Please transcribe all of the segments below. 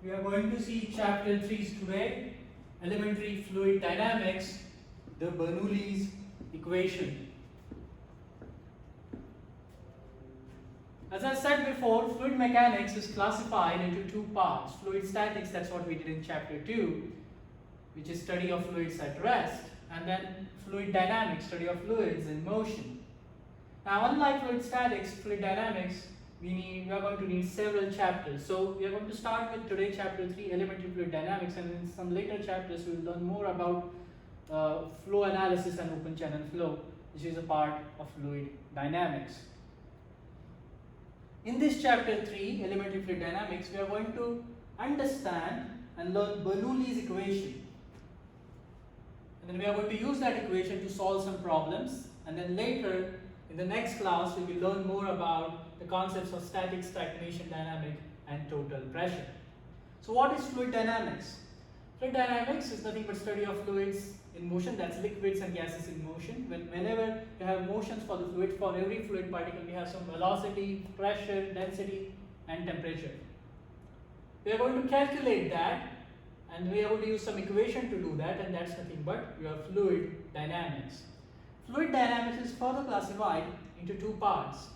We are going to see chapter 3 today, elementary fluid dynamics, the Bernoulli's equation. As I said before, fluid mechanics is classified into two parts. Fluid statics, that's what we did in chapter 2, which is study of fluids at rest, and then fluid dynamics, study of fluids in motion. Now, unlike fluid statics, fluid dynamics, we are going to need several chapters. So we are going to start with today chapter 3, elementary fluid dynamics, and in some later chapters we will learn more about flow analysis and open channel flow, which is a part of fluid dynamics. In this chapter 3, elementary fluid dynamics, we are going to understand and learn Bernoulli's equation. And then we are going to use that equation to solve some problems, and then later in the next class we will learn more about the concepts of static, stagnation, dynamic and total pressure. So what is fluid dynamics? Fluid dynamics is nothing but study of fluids in motion, that's liquids and gases in motion. Whenever you have motions for the fluid, for every fluid particle we have some velocity, pressure, density and temperature. We are going to calculate that, and we are going to use some equation to do that, and that's nothing but your fluid dynamics. Fluid dynamics is further classified into two parts: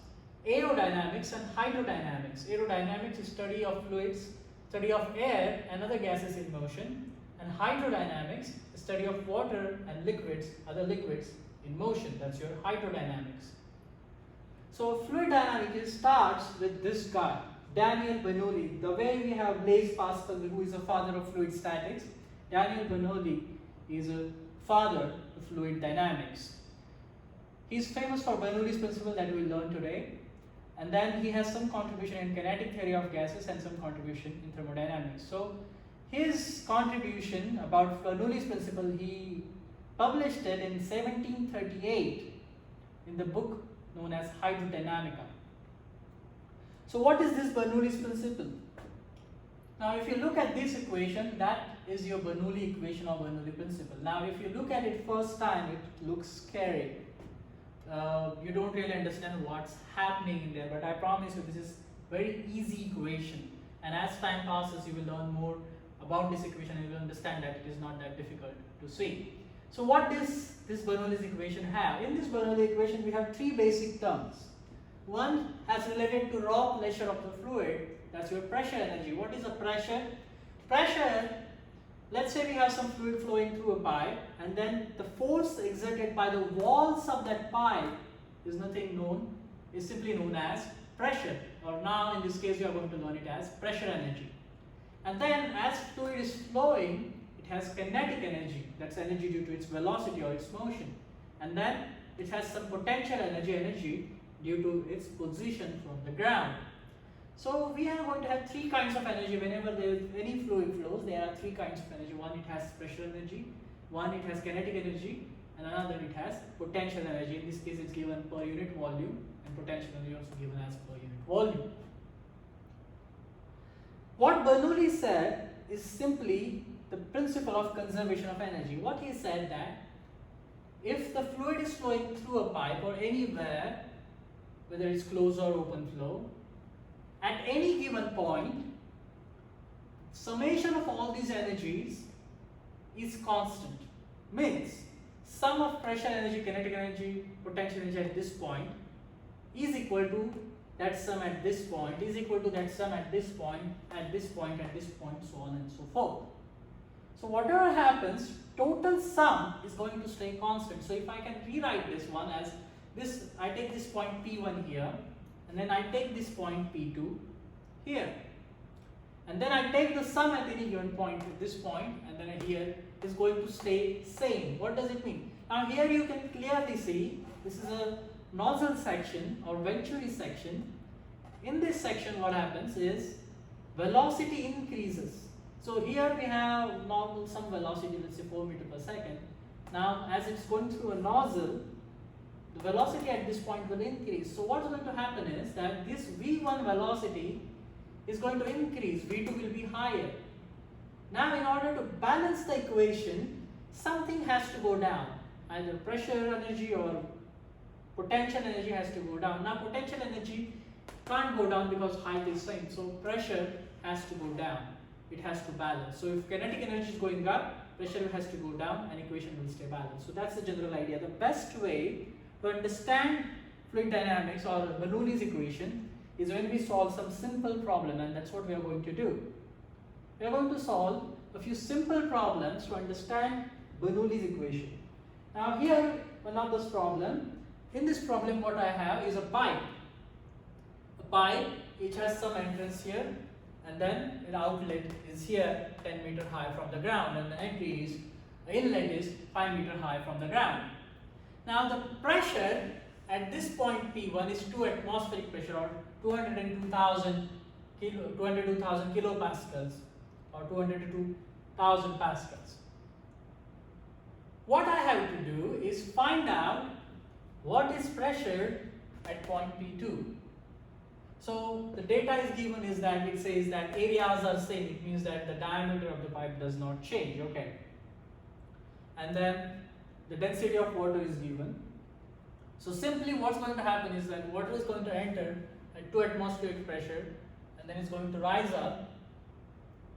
aerodynamics and hydrodynamics. Aerodynamics is study of fluids, study of air and other gases in motion, and hydrodynamics is study of water and liquids, other liquids in motion. That's your hydrodynamics. So fluid dynamics starts with this guy, Daniel Bernoulli. The way we have Blaise Pascal, who is a father of fluid statics, Daniel Bernoulli is a father of fluid dynamics. He is famous for Bernoulli's principle that we will learn today, and then he has some contribution in kinetic theory of gases and some contribution in thermodynamics. So his contribution about Bernoulli's principle, he published it in 1738 in the book known as Hydrodynamica. So what is this Bernoulli's principle? Now if you look at this equation, that is your Bernoulli equation or Bernoulli principle. Now if you look at it first time, it looks scary. You don't really understand what's happening in there, but I promise you this is very easy equation, and as time passes you will learn more about this equation and you will understand that it is not that difficult to see. So what does this Bernoulli's equation have? In this Bernoulli equation we have three basic terms. One has related to raw pressure of the fluid, that's your pressure energy. What is a pressure? Pressure, let's say we have some fluid flowing through a pipe, and then the force exerted by the walls of that pipe is simply known as pressure, or now in this case you are going to learn it as pressure energy. And then as fluid is flowing, it has kinetic energy, that's energy due to its velocity or its motion, and then it has some potential energy due to its position from the ground. So we are going to have three kinds of energy. Whenever any fluid flows, there are three kinds of energy. One, it has pressure energy, one it has kinetic energy, and another it has potential energy. In this case it's given per unit volume, and potential energy also given as per unit volume. What Bernoulli said is simply the principle of conservation of energy. What he said that if the fluid is flowing through a pipe or anywhere, whether it's closed or open flow, at any given point, summation of all these energies is constant. Means sum of pressure energy, kinetic energy, potential energy at this point is equal to that sum at this point, is equal to that sum at this point, at this point, at this point, so on and so forth. So whatever happens, total sum is going to stay constant. So if I can rewrite this one as this, I take this point P1 here, and then I take this point P2 here, and then I take the sum at any given point at this point, and then here is going to stay same. What does it mean? Now here you can clearly see this is a nozzle section or venturi section. In this section what happens is velocity increases. So here we have normal some velocity, let's say 4 meters per second. Now as it's going through a nozzle, the velocity at this point will increase. So what's going to happen is that this V1 velocity is going to increase, V2 will be higher. Now in order to balance the equation, something has to go down. Either pressure energy or potential energy has to go down. Now potential energy can't go down because height is same, so pressure has to go down. it has to balance. So if kinetic energy is going up, pressure has to go down and equation will stay balanced. So that's the general idea. The best way to understand fluid dynamics or Bernoulli's equation is when we solve some simple problem, and that's what we are going to do. We are going to solve a few simple problems to understand Bernoulli's equation. Now here, one of those problem. In this problem what I have is a pipe. A pipe which has some entrance here, and then an outlet is here 10 meter high from the ground, and the inlet is 5 meter high from the ground. Now the pressure at this point P1 is 2 atmospheric pressure, or 202,000 kilopascals, or 202,000 pascals. What I have to do is find out what is pressure at point P2. So the data is given is that it says that areas are same. It means that the diameter of the pipe does not change. Okay. And then the density of water is given. So simply what's going to happen is that water is going to enter at 2 atmospheric pressure, and then it's going to rise up,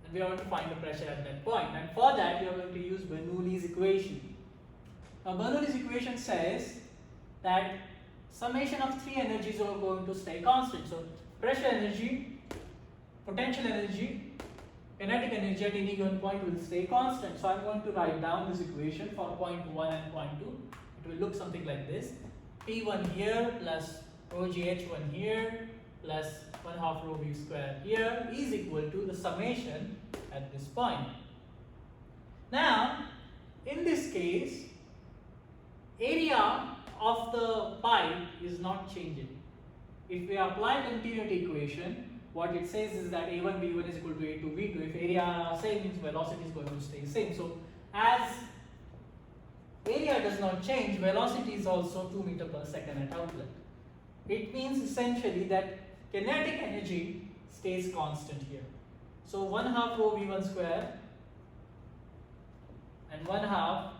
and we are going to find the pressure at that point. And for that we are going to use Bernoulli's equation. Now Bernoulli's equation says that summation of 3 energies are going to stay constant. So pressure energy, potential energy, kinetic energy at any given point will stay constant. So I'm going to write down this equation for point 1 and point 2. It will look something like this. P1 here plus rho gh1 here plus 1/2 rho v square here is equal to the summation at this point. Now, in this case, area of the pipe is not changing. If we apply continuity equation, what it says is that A1 B1 is equal to A2 B2. If area are same, means velocity is going to stay same. So as area does not change, velocity is also 2 meter per second at outlet. It means essentially that kinetic energy stays constant here. So 1/2 rho v1 square and 1/2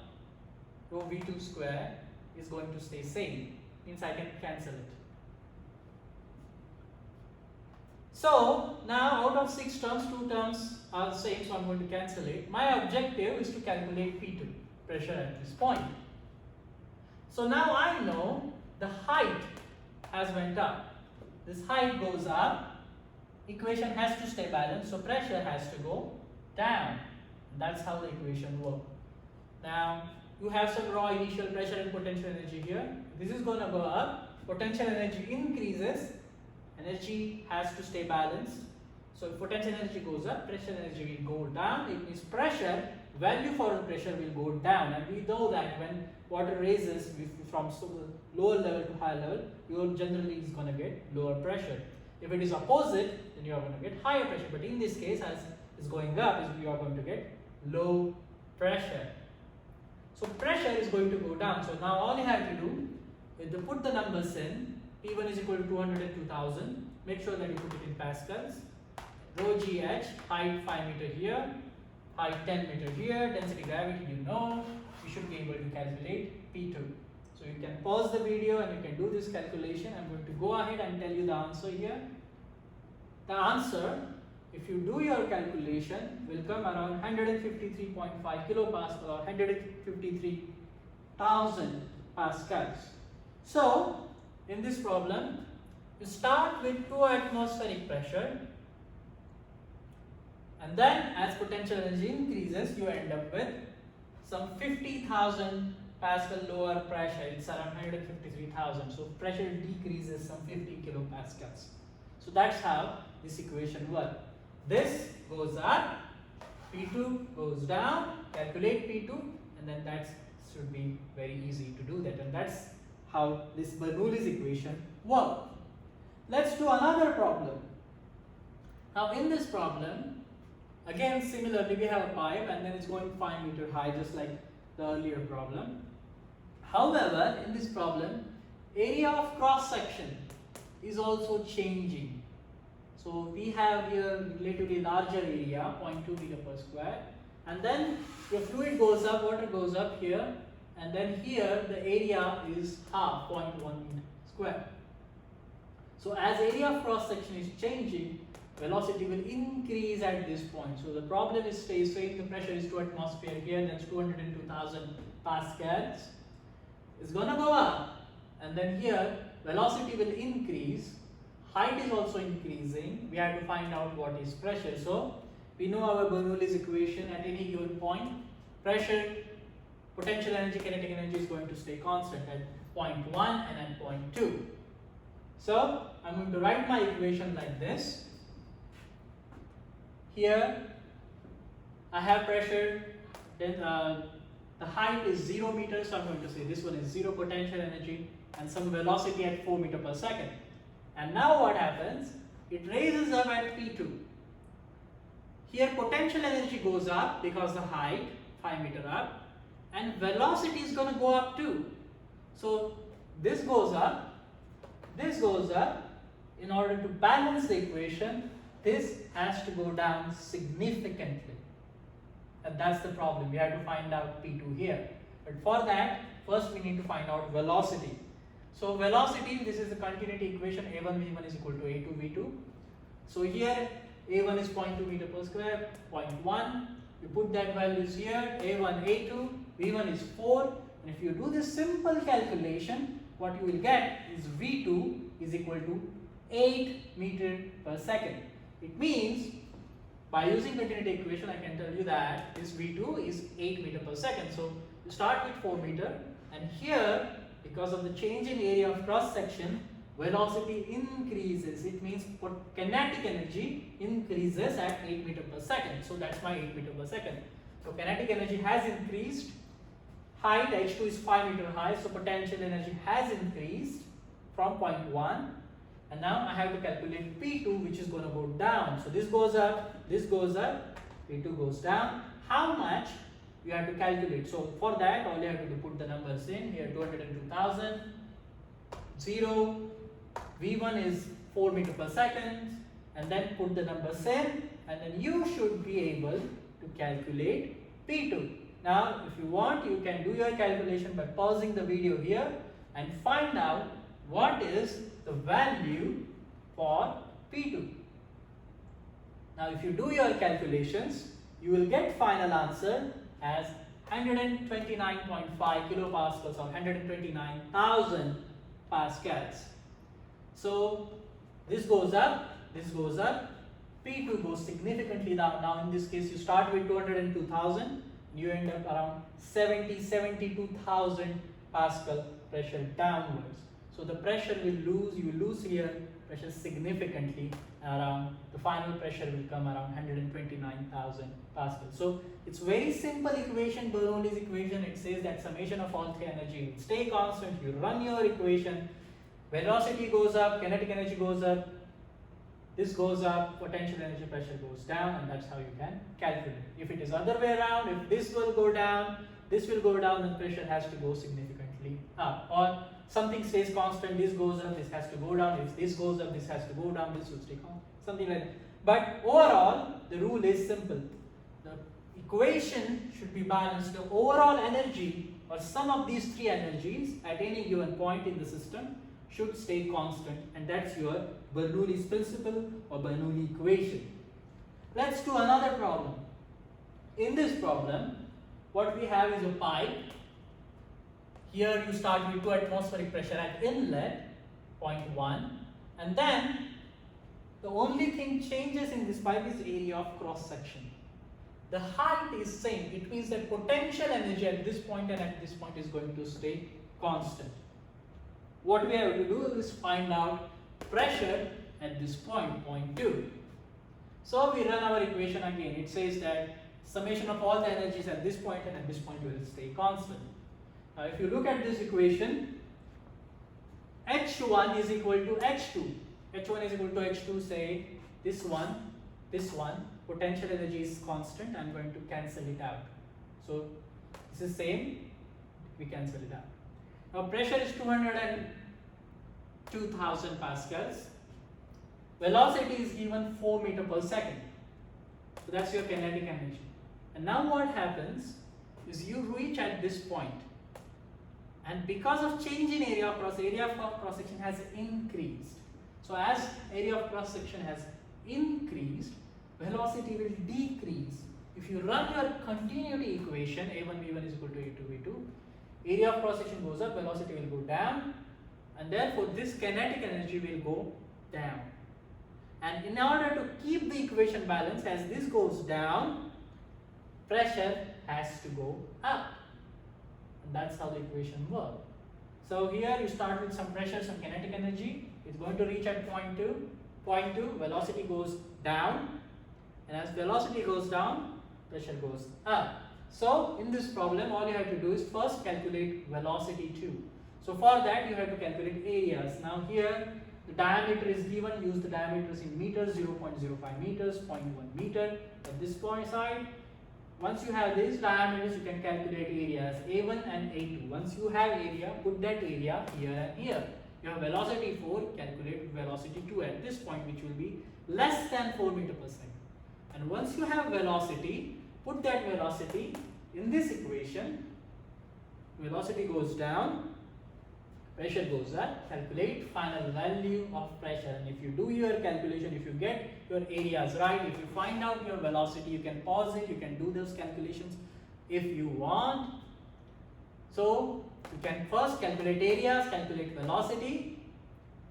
rho v2 square is going to stay same, means I can cancel it. So now out of 6 terms, 2 terms are the same, so I'm going to cancel it. My objective is to calculate P2, pressure at this point. So now I know the height has went up. This height goes up, equation has to stay balanced, so pressure has to go down. That's how the equation works. Now you have some raw initial pressure and potential energy here. This is going to go up, potential energy increases, energy has to stay balanced. So if potential energy goes up, pressure energy will go down. It means pressure, value for the pressure will go down, and we know that when water raises from lower level to higher level, you generally is going to get lower pressure. If it is opposite, then you are going to get higher pressure. But in this case, as it's going up, you are going to get low pressure. So pressure is going to go down. So now all you have to do is to put the numbers in. P1 is equal to 202,000. Make sure that you put it in pascals. Rho gh, height 5 meter here, height 10 meter here, density gravity you know. You should be able to calculate P2. So you can pause the video and you can do this calculation. I'm going to go ahead and tell you the answer here. The answer, if you do your calculation, will come around 153.5 kilopascal or 153,000 pascals. So in this problem, you start with 2 atmospheric pressure, and then as potential energy increases, you end up with some 50,000 pascal lower pressure. It's around 153,000. So pressure decreases some 50 kilopascals. So that's how this equation works. This goes up, P2 goes down, calculate P2, and then that should be very easy to do that. And that's how this Bernoulli's equation works. Let's do another problem. Now in this problem, again similarly we have a pipe and then it's going 5 meter high, just like the earlier problem. However, in this problem, area of cross section is also changing. So we have here relatively larger area, 0.2 meter per square, and then your fluid goes up, water goes up here, and then here the area is half, 0.1 meter square. So as area of cross section is changing, velocity will increase at this point. So the problem is saying the pressure is 2 atmosphere here, that's 202,000 pascals. It's gonna go up, and then here velocity will increase, height is also increasing. We have to find out what is pressure. So we know our Bernoulli's equation. At any given point, pressure, potential energy, kinetic energy is going to stay constant at point 1 and at point 2. So I'm going to write my equation like this. Here I have pressure, then the height is 0 meters, so I'm going to say this one is 0 potential energy, and some velocity at 4 meters per second. And now what happens? It raises up at P2. Here potential energy goes up because the height 5 meters up, and velocity is going to go up too. So this goes up, this goes up. In order to balance the equation, this has to go down significantly. And that's the problem. We have to find out P2 here. But for that, first we need to find out velocity. So velocity, this is the continuity equation. A1 V1 is equal to A2 V2. So here A1 is 0.2 meter per square, 0.1. You put that values here. A1, A2, V1 is 4. And if you do this simple calculation, what you will get is V2 is equal to 8 meter per second. It means by using continuity equation, I can tell you that this V2 is 8 meter per second. So you start with 4 meter, and here, because of the change in area of cross section, velocity increases. It means kinetic energy increases at 8 meter per second. So that's my 8 meter per second. So kinetic energy has increased. Height H2 is 5 meter high, so potential energy has increased from point 1. And now I have to calculate P2, which is going to go down. So this goes up, P2 goes down. How much? You have to calculate. So for that, all you have to do, put the numbers in here: 202,000, 0, V1 is 4 meter per second, and then put the numbers in, and then you should be able to calculate P2. Now, if you want, you can do your calculation by pausing the video here and find out what is the value for P2. Now, if you do your calculations, you will get final answer as 129.5 kilopascals or 129,000 pascals. So this goes up, P2 goes significantly down. Now in this case, you start with 202,000, you end up around 72,000 pascal pressure downwards. So the pressure will lose, you will lose here pressure significantly. Around the final pressure will come around 129,000 pascals. So it's very simple equation, Bernoulli's equation. It says that summation of all three energy will stay constant. You run your equation, velocity goes up, kinetic energy goes up, this goes up, potential energy pressure goes down, and that's how you can calculate. If it is other way around, if this will go down, this will go down, then pressure has to go significantly up. Or something stays constant, this goes up, this has to go down. If this goes up, this has to go down, this will stay constant. Something like that. But overall, the rule is simple. The equation should be balanced. The overall energy or sum of these three energies at any given point in the system should stay constant, and that's your Bernoulli's principle or Bernoulli equation. Let's do another problem. In this problem, what we have is a pipe. Here you start with 2 atmospheric pressure at inlet, 0.1, and then the only thing changes in this pipe is area of cross section. The height is same. It means that potential energy at this point and at this point is going to stay constant. What we have to do is find out pressure at this point, point 2. So we run our equation again. It says that summation of all the energies at this point and at this point will stay constant. Now if you look at this equation, H1 is equal to H2. H1 is equal to H2, say this one, potential energy is constant. I'm going to cancel it out. So this is same, we cancel it out. Now pressure is 202,000 pascals. Velocity is given 4 meters per second. So that's your kinetic energy. And now what happens is you reach at this point. And because of change in area of cross section has increased. So as area of cross section has increased, velocity will decrease. If you run your continuity equation, a1 v1 is equal to a2 v2, area of cross section goes up, velocity will go down, and therefore this kinetic energy will go down. And in order to keep the equation balanced, as this goes down, pressure has to go up. And that's how the equation works. So here you start with some pressure, some kinetic energy. It's going to reach at point 2. Point 2, velocity goes down. And as velocity goes down, pressure goes up. So in this problem, all you have to do is first calculate velocity 2. So for that, you have to calculate areas. Now here, the diameter is given. Use the diameters in meters, 0.05 meters, 0.1 meter. At this point side, once you have these diameters, you can calculate areas A1 and A2. Once you have area, put that area here and here. You have velocity 4, calculate velocity 2 at this point, which will be less than 4 meters per second. And once you have velocity, put that velocity in this equation. Velocity goes down, pressure goes up, calculate final value of pressure. And if you do your calculation, if you get your areas right, if you find out your velocity, you can pause it, you can do those calculations if you want. So you can first calculate areas, calculate velocity,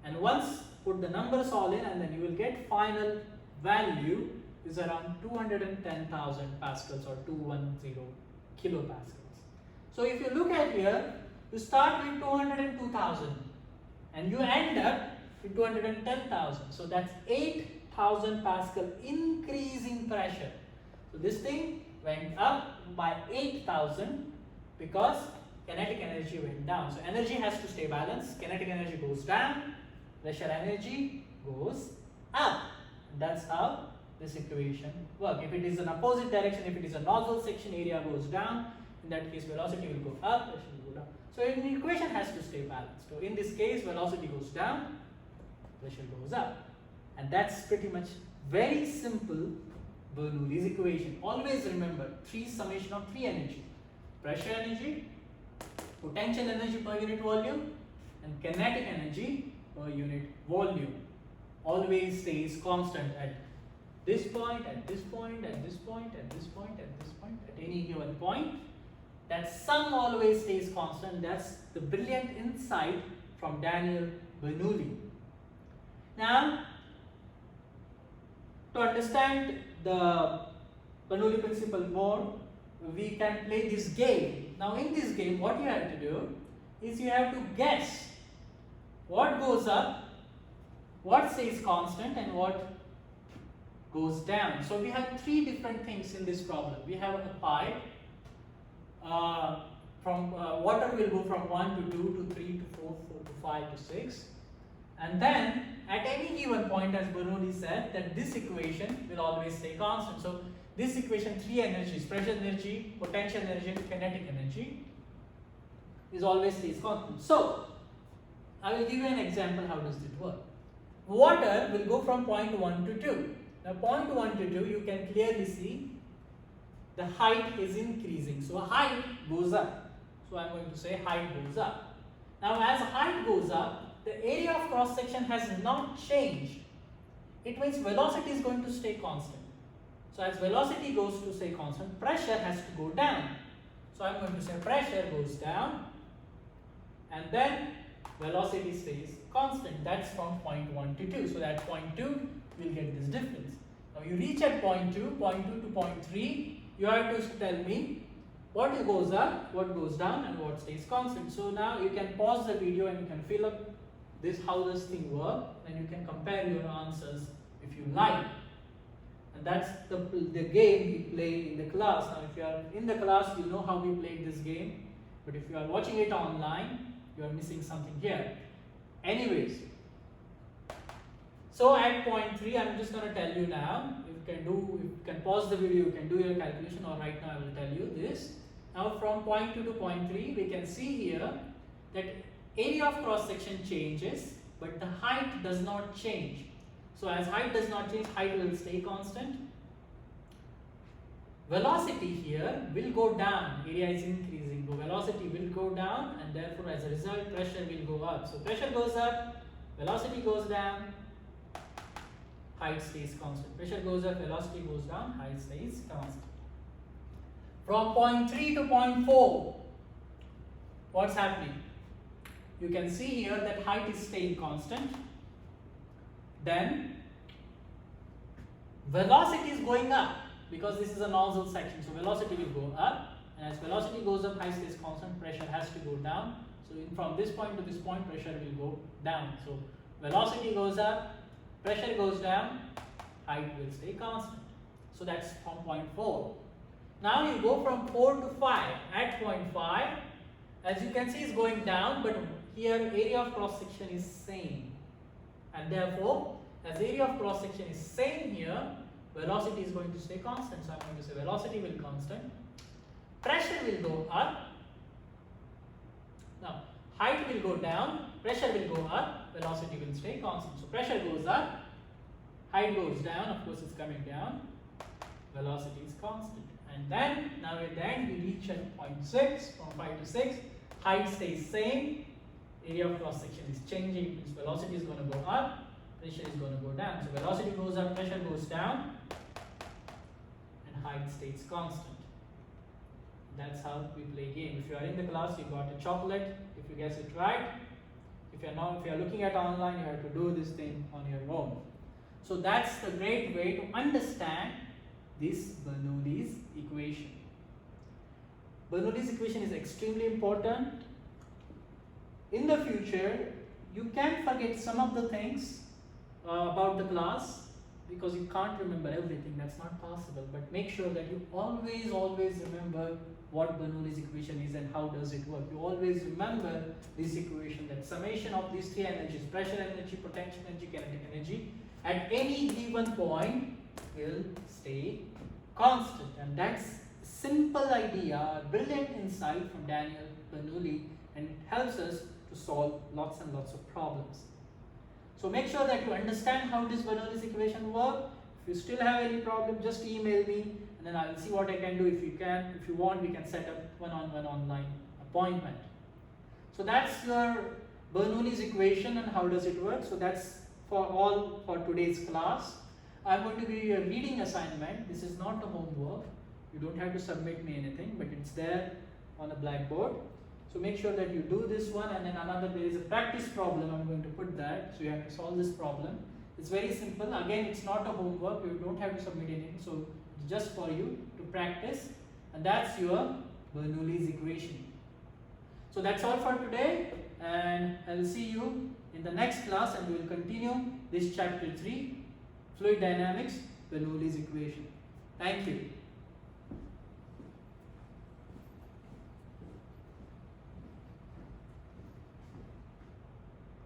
and once put the numbers all in, and then you will get final value is around 210,000 pascals or 210 kilopascals. So if you look at here, you start with 202,000 and you end up with 210,000. So that's 8,000 pascal increase in pressure. So this thing went up by 8,000 because kinetic energy went down. So energy has to stay balanced. Kinetic energy goes down, pressure energy goes up. And that's how this equation works. If it is an opposite direction, if it is a nozzle section, area goes down. In that case, velocity will go up, pressure will go down. So the equation has to stay balanced. So in this case, velocity goes down, pressure goes up. And that's pretty much very simple Bernoulli's equation. Always remember, summation of three energy. Pressure energy, potential energy per unit volume, and kinetic energy per unit volume. Always stays constant at this point, at this point, at this point, at this point, at this point, at any given point. That sum always stays constant. That's the brilliant insight from Daniel Bernoulli. Now, to understand the Bernoulli principle more, we can play this game. Now, in this game, what you have to do is you have to guess what goes up, what stays constant, and what goes down. So we have three different things in this problem. We have a pipe. Water will go from 1 to 2 to 3 to 4, 4 to 5 to 6. And then at any given point, as Bernoulli said, that this equation will always stay constant. So this equation, three energies, pressure energy, potential energy, and kinetic energy, is always stays constant. So I will give you an example. How does it work? Water will go from point 1 to 2. Now point 1 to 2, you can clearly see the height is increasing. So height goes up. So I'm going to say height goes up. Now as height goes up, the area of cross section has not changed. It means velocity is going to stay constant. So as velocity goes to stay constant, pressure has to go down. So I'm going to say pressure goes down, and then velocity stays constant. That's from point 1 to 2. So at point 2, we'll get this difference. Now you reach at point 2 to point 3, you have to tell me what goes up, what goes down, and what stays constant. So now you can pause the video and you can fill up this, how this thing works, and you can compare your answers if you like. And that's the game we play in the class. Now if you are in the class, you know how we played this game. But if you are watching it online, you are missing something here. Anyways, so at point 3, I'm just going to tell you now. You can pause the video, you can do your calculation, or right now I will tell you this. Now from point 2 to point 3, we can see here that area of cross section changes, but the height does not change. So as height does not change, height will stay constant. Velocity here will go down, area is increasing, so velocity will go down, and therefore as a result pressure will go up. So pressure goes up, velocity goes down, height stays constant. Pressure goes up, velocity goes down, height stays constant. From point 3 to point 4, what's happening? You can see here that height is staying constant. Then velocity is going up because this is a nozzle section, so velocity will go up, and as velocity goes up, height stays constant, pressure has to go down. So from this point to this point, pressure will go down. So velocity goes up, pressure goes down, height will stay constant. So that's from point 4. Now you go from 4 to 5. At point 5, as you can see, is going down, but here area of cross section is same, and therefore as area of cross section is same here, velocity is going to stay constant. So I'm going to say velocity will constant, pressure will go up. Now height will go down, pressure will go up, velocity will stay constant. So pressure goes up, height goes down, of course it's coming down, velocity is constant. And then now at the end we reach at point 6, from 5 to 6, height stays same, area of cross section is changing, means velocity is going to go up, pressure is going to go down. So velocity goes up, pressure goes down, and height stays constant. That's how we play game. If you are in the class, you got a chocolate. If you guess it right. If you are looking at online, you have to do this thing on your own. So that's the great way to understand this Bernoulli's equation. Bernoulli's equation is extremely important. In the future, you can forget some of the things about the class because you can't remember everything. That's not possible. But make sure that you always remember what Bernoulli's equation is and how does it work. You always remember this equation, that summation of these three energies, pressure energy, potential energy, kinetic energy, at any given point will stay constant. And that's a simple idea, a brilliant insight from Daniel Bernoulli, and it helps us to solve lots and lots of problems. So make sure that you understand how this Bernoulli's equation works. If you still have any problem, just email me and then I will see what I can do. If you want, we can set up one-on-one online appointment. So that's your Bernoulli's equation and how does it work. So that's for today's class. I'm going to give you a reading assignment. This is not a homework. You don't have to submit me anything, but it's there on a blackboard. So make sure that you do this one, and then there is a practice problem. I'm going to put that. So you have to solve this problem. It's very simple. Again, it's not a homework. You don't have to submit anything. So it's just for you to practice, and that's your Bernoulli's equation. So that's all for today, and I'll see you in the next class, and we will continue this chapter 3, Fluid Dynamics, Bernoulli's equation. Thank you.